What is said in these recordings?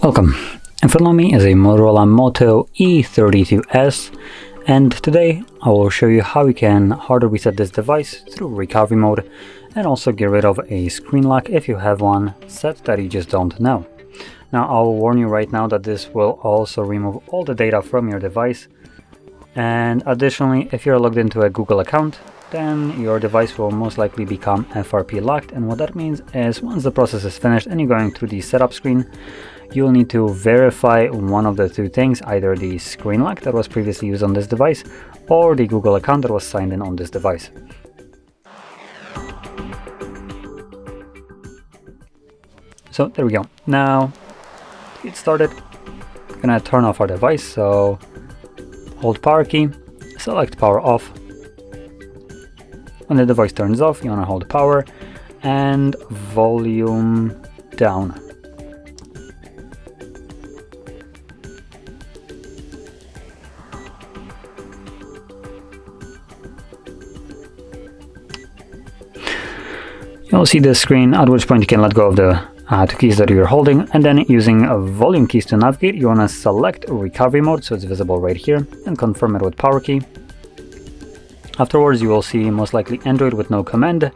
Welcome. In front of me is a Motorola Moto E32s, and today I will show you how you can hard reset this device through recovery mode and also get rid of a screen lock if you have one set that you just don't know. Now I'll warn you right now that this will also remove all the data from your device, and additionally if you're logged into a Google account, then your device will most likely become FRP locked, and what that means is once the process is finished and you're going through the setup screen, you'll need to verify one of the two things, either the screen lock that was previously used on this device or the Google account that was signed in on this device. So there we go. Now to get started, I'm gonna turn off our device, so hold power key, select power off. When the device turns off, you want to hold power and volume down. You'll see this screen, at which point you can let go of the two keys that you're holding, and then using volume keys to navigate, you want to select recovery mode, so it's visible right here, and confirm it with power key. Afterwards, you will see most likely Android with no command.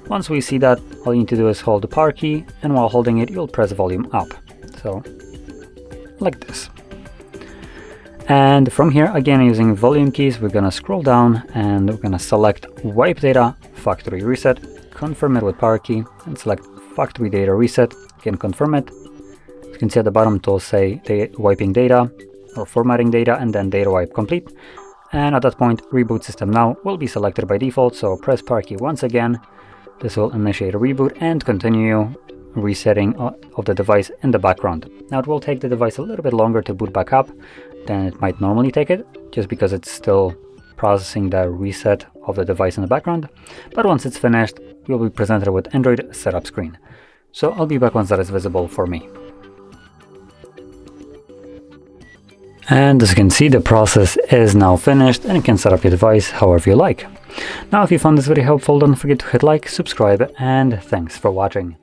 Once we see that, all you need to do is hold the power key, and while holding it, you'll press volume up. So, like this. And from here, again, using volume keys, we're gonna scroll down and we're gonna select Wipe Data Factory Reset, confirm it with power key, and select Factory Data Reset. Again, confirm it. You can see at the bottom it will say wiping data or formatting data, and then data wipe complete. And at that point, Reboot System Now will be selected by default, so press power key once again. This will initiate a reboot and continue resetting of the device in the background. Now it will take the device a little bit longer to boot back up than it might normally take it, just because it's still processing the reset of the device in the background. But once it's finished, you'll be presented with Android setup screen. So I'll be back once that is visible for me. And as you can see, the process is now finished and you can set up your device however you like. Now if you found this video helpful, don't forget to hit like, subscribe, and thanks for watching.